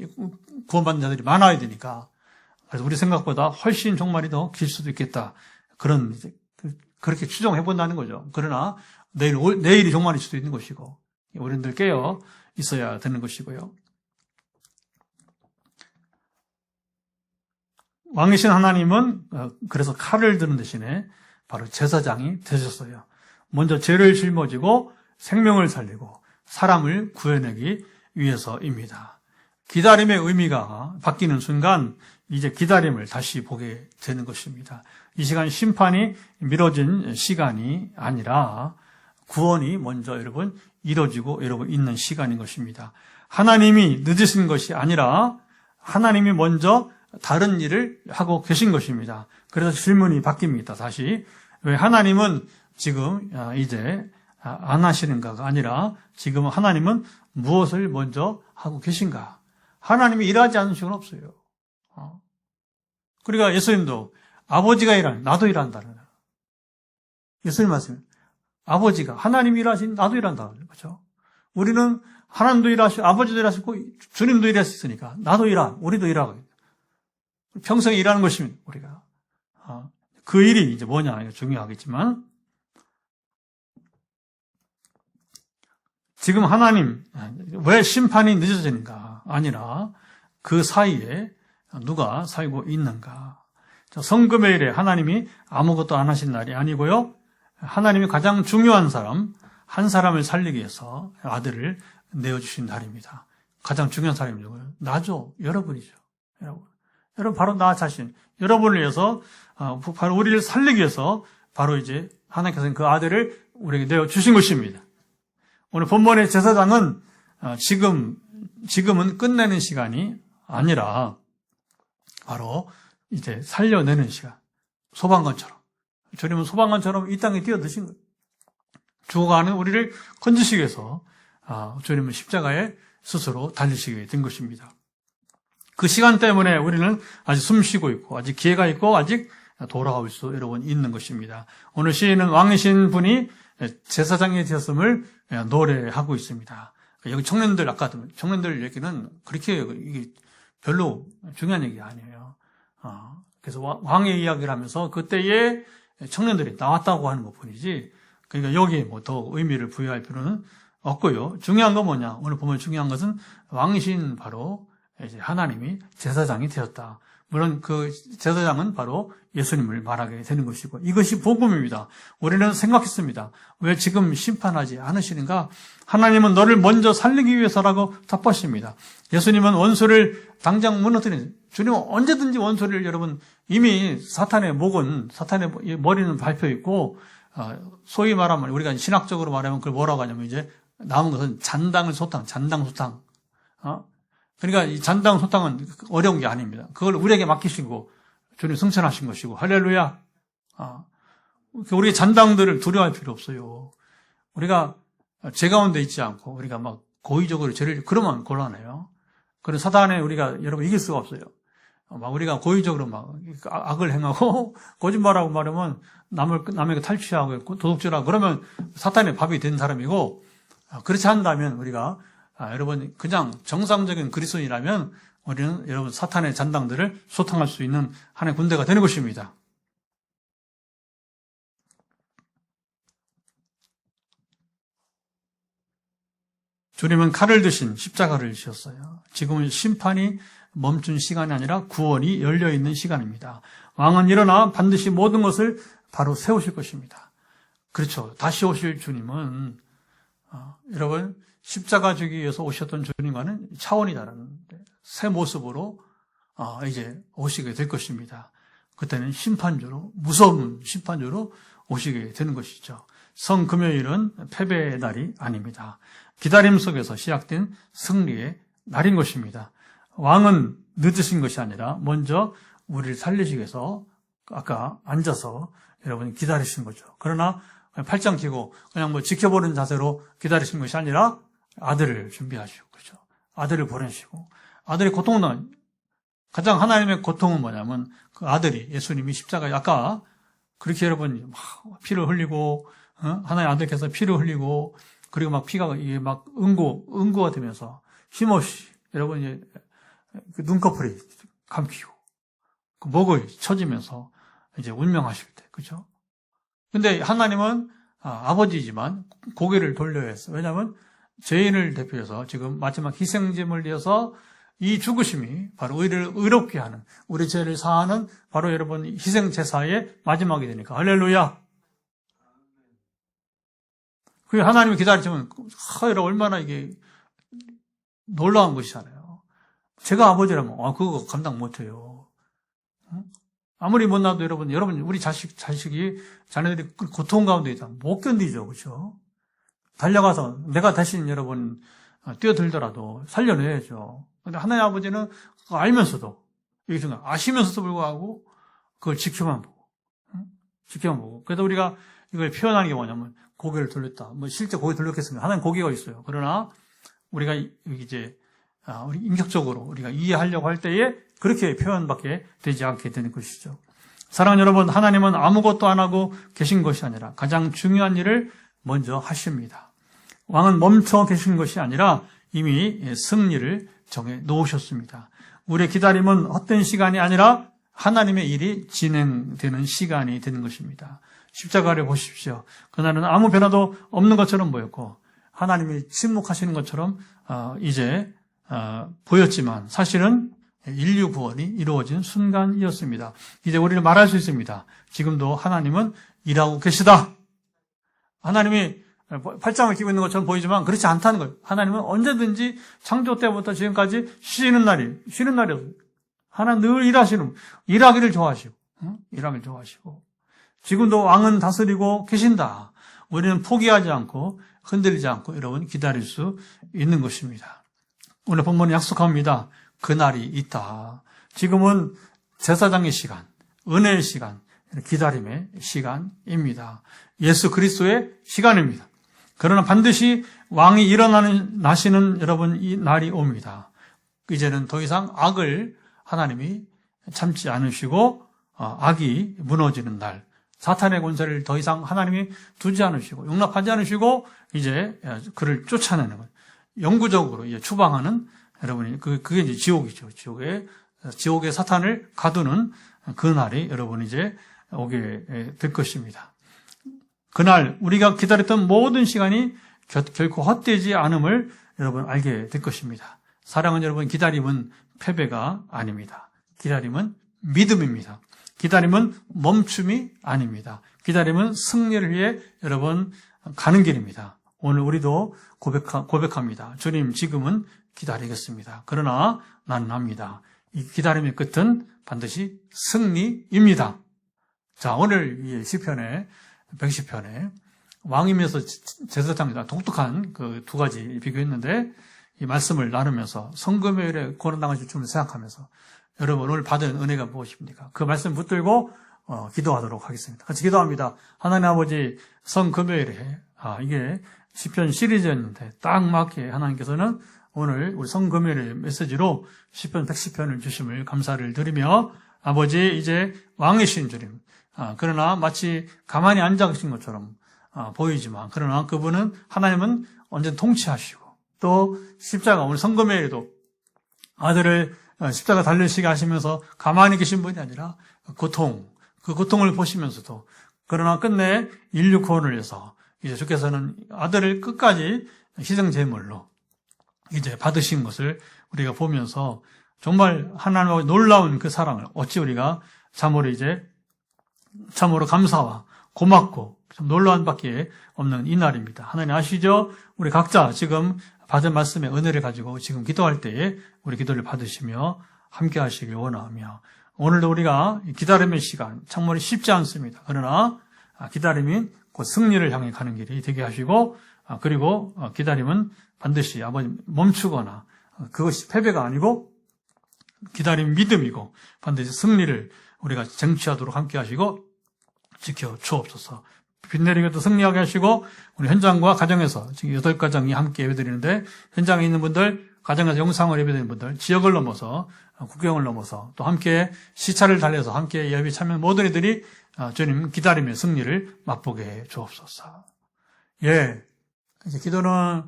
구원받는 자들이 많아야 되니까 그래서 우리 생각보다 훨씬 종말이 더 길 수도 있겠다. 그렇게 추정해 본다는 거죠. 그러나 내일이 종말일 수도 있는 것이고 우리들 깨어 있어야 되는 것이고요. 왕이신 하나님은 그래서 칼을 드는 대신에 바로 제사장이 되셨어요. 먼저 죄를 짊어지고 생명을 살리고 사람을 구해내기 위해서입니다. 기다림의 의미가 바뀌는 순간 이제 기다림을 다시 보게 되는 것입니다. 이 시간 심판이 미뤄진 시간이 아니라 구원이 먼저 여러분 이루어지고 여러분 있는 시간인 것입니다. 하나님이 늦으신 것이 아니라 하나님이 먼저 다른 일을 하고 계신 것입니다. 그래서 질문이 바뀝니다. 다시 왜 하나님은 지금 이제 안 하시는가가 아니라 지금 하나님은 무엇을 먼저 하고 계신가? 하나님이 일하지 않는 시간 없어요. 그러니까 예수님도 아버지가 일하는 나도 일한다는 거예요. 예수님 말씀 아버지가 하나님이 일하신 나도 일한다. 그렇죠? 우리는 하나님도 일하시고 아버지도 일하시고 주님도 일하셨으니까 나도 우리도 일하고 평생 일하는 것입니다. 우리가 그 일이 이제 뭐냐 이거 중요하겠지만 지금 하나님 왜 심판이 늦어지는가 아니라 그 사이에 누가 살고 있는가? 성금요일에 하나님이 아무것도 안 하신 날이 아니고요. 하나님이 가장 중요한 사람, 한 사람을 살리기 위해서 아들을 내어주신 날입니다. 가장 중요한 사람이 누구예요? 나죠. 여러분이죠. 여러분 바로 나 자신. 여러분을 위해서, 바로 우리를 살리기 위해서 바로 이제 하나님께서는 그 아들을 우리에게 내어주신 것입니다. 오늘 본문의 제사장은 지금은 끝내는 시간이 아니라 바로 이제 살려내는 시간. 소방관처럼. 주님은 소방관처럼 이 땅에 뛰어드신 거예요. 죽어가는 우리를 건지시기 위해서 주님은 십자가에 스스로 달리시게 된 것입니다. 그 시간 때문에 우리는 아직 숨쉬고 있고 아직 기회가 있고 아직 돌아올 수 여러분 있는 것입니다. 오늘 시인은 왕이신 분이 제사장이 되었음을 노래하고 있습니다. 여기 청년들 아까 청년들 얘기는 그렇게 이게 별로 중요한 얘기가 아니에요. 그래서 왕의 이야기를 하면서 그때의 청년들이 나왔다고 하는 것뿐이지. 그러니까 여기에 뭐 더 의미를 부여할 필요는 없고요. 중요한 건 뭐냐? 오늘 보면 중요한 것은 왕이신 바로 이제 하나님이 제사장이 되었다. 물론 그 제사장은 바로 예수님을 말하게 되는 것이고 이것이 복음입니다. 우리는 생각했습니다. 왜 지금 심판하지 않으시는가? 하나님은 너를 먼저 살리기 위해서라고 답하십니다. 예수님은 원수를 당장 무너뜨리는 주님은 언제든지 원수를 여러분 이미 사탄의 머리는 밟혀 있고 소위 말하면 우리가 신학적으로 말하면 그걸 뭐라고 하냐면 이제 남은 것은 잔당소탕. 그러니까 이 잔당소탕은 어려운 게 아닙니다. 그걸 우리에게 맡기시고 주님 승천하신 것이고 할렐루야. 우리의 잔당들을 두려워할 필요 없어요. 우리가 죄 가운데 있지 않고 우리가 막 고의적으로 죄를 그러면 곤란해요. 그런 사단에 우리가 여러분 이길 수가 없어요. 막 우리가 고의적으로 막 악을 행하고 거짓말하고 말하면 남에게 탈취하고 도둑질하고 그러면 사탄의 밥이 된 사람이고 그렇지 않다면 우리가 여러분 그냥 정상적인 그리스도인이라면 우리는 여러분 사탄의 잔당들을 소탕할 수 있는 하나의 군대가 되는 것입니다. 주님은 칼을 드신 십자가를 지셨어요. 지금은 심판이 멈춘 시간이 아니라 구원이 열려있는 시간입니다. 왕은 일어나 반드시 모든 것을 바로 세우실 것입니다. 그렇죠. 다시 오실 주님은 여러분 십자가 주기 위해서 오셨던 주님과는 차원이 다른데 새 모습으로 이제 오시게 될 것입니다. 그때는 심판주로 무서운 심판주로 오시게 되는 것이죠. 성금요일은 패배의 날이 아닙니다. 기다림 속에서 시작된 승리의 날인 것입니다. 왕은 늦으신 것이 아니라 먼저 우리를 살리시기 위해서 아까 앉아서 여러분이 기다리신 거죠. 그러나 팔짱 끼고 그냥 뭐 지켜보는 자세로 기다리신 것이 아니라 아들을 준비하시고, 그죠? 아들을 보내시고, 아들의 고통은, 가장 하나님의 고통은 뭐냐면, 그 아들이, 예수님이 십자가에, 아까, 그렇게 여러분, 막 피를 흘리고, 하나님의 아들께서 피를 흘리고, 그리고 막 피가, 이게 막 응고가 되면서, 힘없이, 여러분, 이제, 그 눈꺼풀이 감기고, 그 목을 쳐지면서, 이제 운명하실 때, 그죠? 근데 하나님은, 아버지지만, 고개를 돌려야 했어요. 왜냐면, 죄인을 대표해서 지금 마지막 희생제물을 위해서 이 죽으심이 바로 우리를 의롭게 하는, 우리 죄를 사하는 바로 여러분 희생제사의 마지막이 되니까. 할렐루야! 그 하나님이 기다리시면, 여러분 얼마나 이게 놀라운 것이잖아요. 제가 아버지라면, 그거 감당 못해요. 아무리 못나도 여러분, 우리 자식이, 자녀들이 고통 가운데 있다. 못 견디죠. 그렇죠? 달려가서 내가 대신 여러분 뛰어들더라도 살려내야죠. 근데 하나님 아버지는 그거 알면서도, 이게 중요해. 아시면서도 불구하고 그걸 지켜만 보고. 그래서 우리가 이걸 표현하는 게 뭐냐면 고개를 돌렸다. 뭐 실제 고개 돌렸겠습니다. 하나님 고개가 있어요. 그러나 우리가 이제 우리 인격적으로 우리가 이해하려고 할 때에 그렇게 표현밖에 되지 않게 되는 것이죠. 사랑하는 여러분, 하나님은 아무것도 안 하고 계신 것이 아니라 가장 중요한 일을 먼저 하십니다. 왕은 멈춰 계신 것이 아니라 이미 승리를 정해 놓으셨습니다. 우리의 기다림은 헛된 시간이 아니라 하나님의 일이 진행되는 시간이 되는 것입니다. 십자가를 보십시오. 그날은 아무 변화도 없는 것처럼 보였고 하나님이 침묵하시는 것처럼 이제 보였지만 사실은 인류 구원이 이루어진 순간이었습니다. 이제 우리는 말할 수 있습니다. 지금도 하나님은 일하고 계시다. 하나님이 팔짱을 끼고 있는 것처럼 보이지만 그렇지 않다는 거예요. 하나님은 언제든지 창조 때부터 지금까지 쉬는 날이었어요. 하나님 늘 일하기를 좋아하시고, 일하기를 좋아하시고, 지금도 왕은 다스리고 계신다. 우리는 포기하지 않고 흔들리지 않고 여러분 기다릴 수 있는 것입니다. 오늘 본문은 약속합니다. 그날이 있다. 지금은 제사장의 시간, 은혜의 시간, 기다림의 시간입니다. 예수 그리스도의 시간입니다. 그러나 반드시 왕이 일어나시는 여러분 이 날이 옵니다. 이제는 더 이상 악을 하나님이 참지 않으시고 악이 무너지는 날, 사탄의 권세를 더 이상 하나님이 두지 않으시고 용납하지 않으시고 이제 그를 쫓아내는 거예요. 영구적으로 이제 추방하는 여러분이 그게 이제 지옥이죠. 지옥의 사탄을 가두는 그 날이 여러분 이제 오게 될 것입니다. 그날 우리가 기다렸던 모든 시간이 결코 헛되지 않음을 여러분 알게 될 것입니다. 사랑하는 여러분, 기다림은 패배가 아닙니다. 기다림은 믿음입니다. 기다림은 멈춤이 아닙니다. 기다림은 승리를 위해 여러분 가는 길입니다. 오늘 우리도 고백합니다. 주님, 지금은 기다리겠습니다. 그러나 나는 압니다. 이 기다림의 끝은 반드시 승리입니다. 자, 오늘 이 시편에 110편에 왕이면서 제사장이다. 독특한 그 두 가지 비교했는데 이 말씀을 나누면서 성금요일에 고난당하실 줄 생각하면서 여러분 오늘 받은 은혜가 무엇입니까? 그 말씀 붙들고 기도하도록 하겠습니다. 같이 기도합니다. 하나님 아버지, 성금요일에 이게 시편 시리즈였는데 딱 맞게 하나님께서는 오늘 우리 성금요일의 메시지로 시편 110편을 주심을 감사를 드리며 아버지, 이제 왕이신 주님, 그러나 마치 가만히 앉아 계신 것처럼 보이지만 그러나 그분은 하나님은 언제나 통치하시고 또 십자가, 오늘 성금요일에도 아들을 십자가 달리시게 하시면서 가만히 계신 분이 아니라 그 고통을 보시면서도 그러나 끝내 인류 구원을 위해서 이제 주께서는 아들을 끝까지 희생 제물로 이제 받으신 것을 우리가 보면서 정말 하나님의 놀라운 그 사랑을 어찌 우리가 참으로 감사와 고맙고 좀 놀라운 밖에 없는 이 날입니다. 하나님 아시죠? 우리 각자 지금 받은 말씀의 은혜를 가지고 지금 기도할 때에 우리 기도를 받으시며 함께 하시길 원하며 오늘도 우리가 기다림의 시간 참으로 쉽지 않습니다. 그러나 기다림이 곧 승리를 향해 가는 길이 되게 하시고 그리고 기다림은 반드시 아버지 멈추거나 그것이 패배가 아니고 기다림이 믿음이고 반드시 승리를 우리가 쟁취하도록 함께 하시고 지켜 주옵소서. 빛내리게도 승리하게 하시고 우리 현장과 가정에서 지금 8가정이 함께 예배드리는데 현장에 있는 분들, 가정에서 영상을 예배드리는 분들, 지역을 넘어서 국경을 넘어서 또 함께 시차를 달려서 함께 예배 참여한 모든 이들이 주님 기다림의 승리를 맛보게 해 주옵소서. 예, 이제 기도는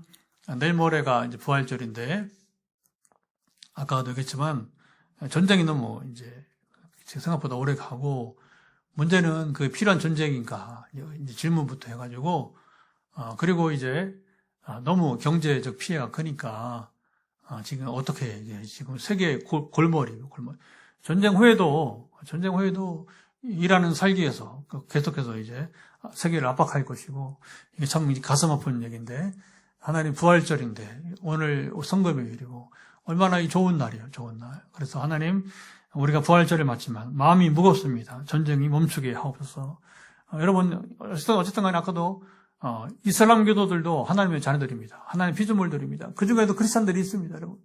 내일 모레가 이제 부활절인데 아까도 얘기했지만 전쟁이 너무 이제 생각보다 오래 가고 문제는 그 필요한 전쟁인가 이제 질문부터 해가지고 그리고 이제 너무 경제적 피해가 크니까 지금 어떻게 이제 지금 세계 골머리 전쟁 후에도 일하는 살기에서 계속해서 이제 세계를 압박할 것이고 이게 참 가슴 아픈 얘기인데 하나님 부활절인데 오늘 성금요일이고 얼마나 좋은 날이에요, 좋은 날. 그래서 하나님 우리가 부활절을 맞지만 마음이 무겁습니다. 전쟁이 멈추게 하옵소서. 여러분 어쨌든 간에 아까도 이슬람교도들도 하나님의 자녀들입니다. 하나님의 피조물들입니다. 그 중에도 크리스찬들이 있습니다, 여러분.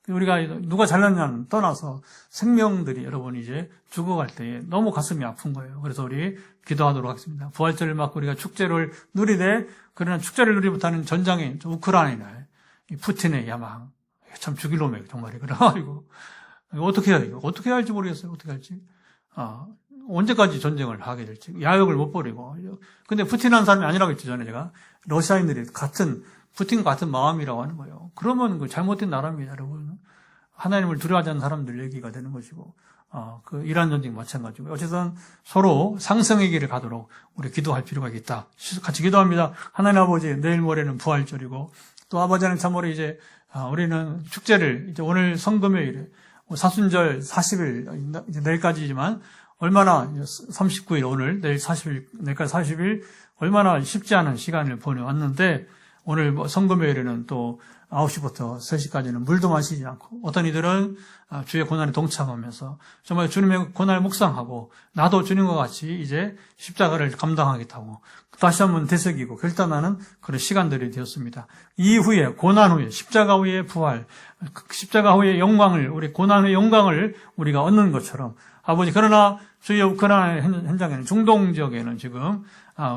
우리가 누가 잘났냐는 떠나서 생명들이 여러분 이제 죽어갈 때 너무 가슴이 아픈 거예요. 그래서 우리 기도하도록 하겠습니다. 부활절을 맞고 우리가 축제를 누리되 그러나 축제를 누리지 못하는 전장의 우크라이나 이 푸틴의 야망 참 죽일 놈이에요, 정말. 그래가지고 어떻게 해야 이거 어떻게 해야 할지 모르겠어요. 어떻게 할지. 언제까지 전쟁을 하게 될지. 야욕을 못 버리고. 근데 푸틴한 사람이 아니라겠죠, 전에 제가. 러시아인들이 푸틴과 같은 마음이라고 하는 거예요. 그러면 그 잘못된 나라입니다, 여러분. 하나님을 두려워하지 않는 사람들 얘기가 되는 것이고, 그 이란 전쟁 마찬가지고. 어쨌든 서로 상승의 길을 가도록 우리 기도할 필요가 있다. 같이 기도합니다. 하나님 아버지, 내일 모레는 부활절이고, 또 아버지는 참으로 이제, 우리는 축제를, 이제 오늘 성금요일에, 사순절 40일, 이제 내일까지지만 얼마나 39일 오늘, 내일 40일, 내일까지 40일 얼마나 쉽지 않은 시간을 보내왔는데 오늘 성금요일에는 또 9시부터 3시까지는 물도 마시지 않고 어떤 이들은 주의 고난에 동참하면서 정말 주님의 고난을 묵상하고 나도 주님과 같이 이제 십자가를 감당하겠다고 다시 한번 되새기고 결단하는 그런 시간들이 되었습니다. 이후에 고난 후에 십자가 후의 부활, 십자가 후의 영광을 우리 고난 후의 영광을 우리가 얻는 것처럼 아버지 그러나 주의 우크라이나 현장에는 중동 지역에는 지금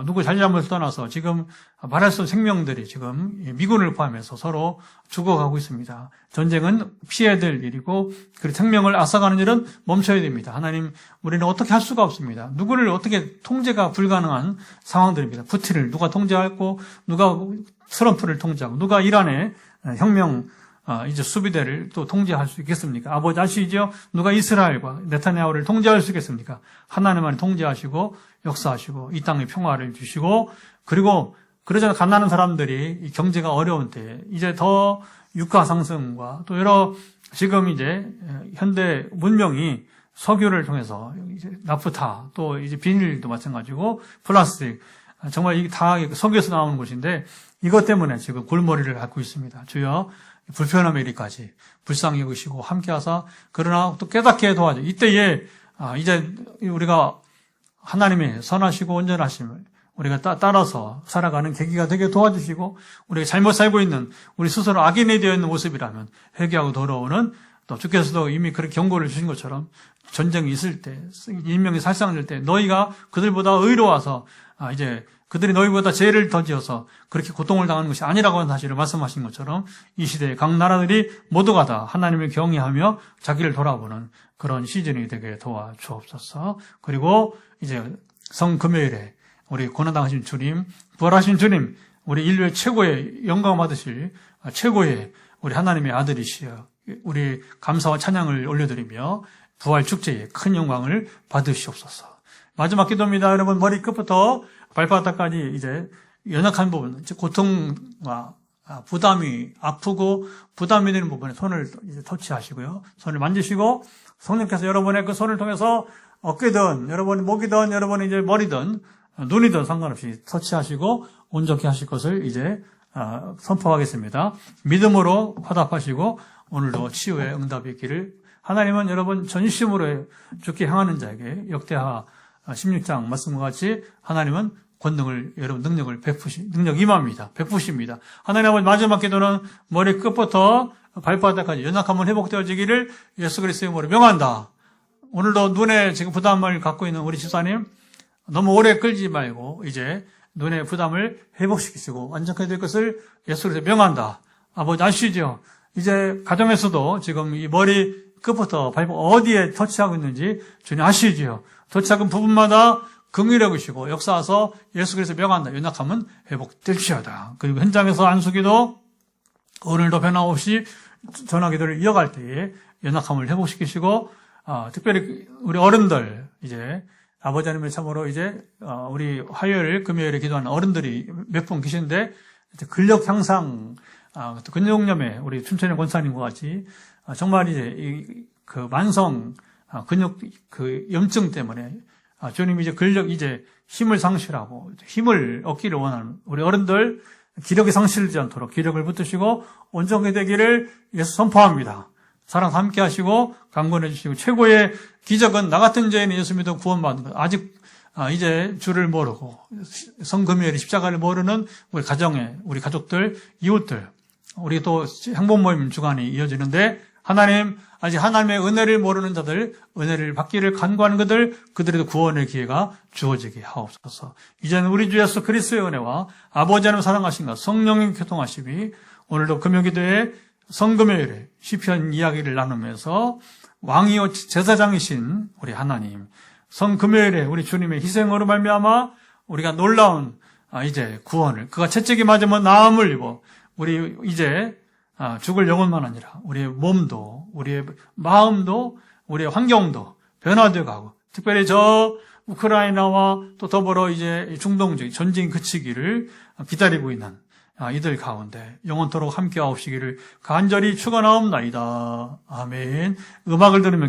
누구 잘잘못을 떠나서 지금 말할 수 없는 생명들이 지금 미군을 포함해서 서로 죽어가고 있습니다. 전쟁은 피해야 될 일이고 그 생명을 앗아가는 일은 멈춰야 됩니다. 하나님 우리는 어떻게 할 수가 없습니다. 누구를 어떻게 통제가 불가능한 상황들입니다. 푸틴을 누가 통제하고 누가 트럼프를 통제하고 누가 이란의 혁명 이제 수비대를 또 통제할 수 있겠습니까? 아버지 아시죠? 누가 이스라엘과 네타냐후를 통제할 수 있겠습니까? 하나님만이 통제하시고 역사하시고 이 땅에 평화를 주시고 그리고 그러잖아 가난한 사람들이 이 경제가 어려운 때 이제 더 유가 상승과 또 여러 지금 이제 현대 문명이 석유를 통해서 이제 나프타 또 이제 비닐도 마찬가지고 플라스틱 정말 이게 다 석유에서 나오는 것인데 이것 때문에 지금 골머리를 앓고 있습니다. 주여 불편함의 일까지 불쌍히 여기시고 함께하사 그러나 또 깨닫게 도와줘. 이때에 이제 우리가 하나님의 선하시고 온전하심을 우리가 따라서 살아가는 계기가 되게 도와주시고 우리가 잘못 살고 있는 우리 스스로 악인이 되어 있는 모습이라면 회개하고 돌아오는 또 주께서도 이미 그렇게 경고를 주신 것처럼 전쟁이 있을 때 인명이 살상될 때 너희가 그들보다 의로워서 이제 그들이 너희보다 죄를 더 지어서 그렇게 고통을 당하는 것이 아니라고 하는 사실을 말씀하신 것처럼 이 시대에 각 나라들이 모두가 다 하나님을 경외하며 자기를 돌아보는 그런 시즌이 되게 도와주옵소서. 그리고 이제 성금요일에 우리 고난당하신 주님, 부활하신 주님, 우리 인류의 최고의 영광 받으실 최고의 우리 하나님의 아들이시여 우리 감사와 찬양을 올려드리며 부활 축제에 큰 영광을 받으시옵소서. 마지막 기도입니다. 여러분 머리 끝부터 발바닥까지 이제 연약한 부분, 고통과 부담이 아프고 부담이 되는 부분에 손을 이제 터치하시고요. 손을 만지시고 성령께서 여러분의 그 손을 통해서 어깨든 여러분의 목이든 여러분의 이제 머리든 눈이든 상관없이 터치하시고 온전케 하실 것을 이제 선포하겠습니다. 믿음으로 화답하시고 오늘도 치유의 응답이 있기를 하나님은 여러분 전심으로 주께 향하는 자에게 역대하 16장 말씀과 같이 하나님은 권능을 여러분 능력을 능력 임합니다. 베푸십니다. 하나님 아버지 마지막 기도는 머리 끝부터 발바닥까지 연약함을 회복되어지기를 예수 그리스도의 이름으로 명한다. 오늘도 눈에 지금 부담을 갖고 있는 우리 집사님 너무 오래 끌지 말고 이제 눈의 부담을 회복시키시고 완전하게 될 것을 예수 그리스도 명한다. 아버지 아시죠? 이제 가정에서도 지금 이 머리 끝부터 발바닥 어디에 터치하고 있는지 주님 아시지요? 터치하는 부분마다 긍휼히 여기시고 역사하서 예수 그리스도 명한다. 연약함은 회복될지어다. 그리고 현장에서 안수기도 오늘도 변함없이 전화기도를 이어갈 때에 연약함을 회복시키시고 특별히 우리 어른들 이제 아버지 하나님의 참으로 이제 우리 화요일 금요일에 기도하는 어른들이 몇 분 계신데 근력 향상 근육염에 우리 춘천의 권사님과 같이 정말 이제 그 만성 근육 그 염증 때문에 주님 이제 근력 이제 힘을 상실하고 힘을 얻기를 원하는 우리 어른들 기력이 상실되지 않도록 기력을 붙드시고 온전하게 되기를 예수 선포합니다. 사랑 함께 하시고 강건해 주시고 최고의 기적은 나 같은 죄인은 예수 믿어 구원받는 것. 아직 이제 주를 모르고 성금요일 십자가를 모르는 우리 가정에 우리 가족들 이웃들 우리 또 행복 모임 주간이 이어지는데 하나님 아직 하나님의 은혜를 모르는 자들 은혜를 받기를 간구하는 그들에도 구원의 기회가 주어지게 하옵소서. 이제는 우리 주 예수 그리스도의 은혜와 아버지 하나님 사랑하신가 성령의 교통하심이 오늘도 금요기도에 성금요일에 시편 이야기를 나누면서 왕이요 제사장이신 우리 하나님 성금요일에 우리 주님의 희생으로 말미암아 우리가 놀라운 이제 구원을 그가 채찍이 맞으면 나음을 입어 우리 이제 죽을 영혼만 아니라 우리의 몸도 우리의 마음도 우리의 환경도 변화되어 가고 특별히 저 우크라이나와 또 더불어 이제 중동 지역 전쟁이 그치기를 기다리고 있는 이들 가운데 영원토록 함께하옵시기를 간절히 축원하옵나이다. 아멘. 음악을 들으면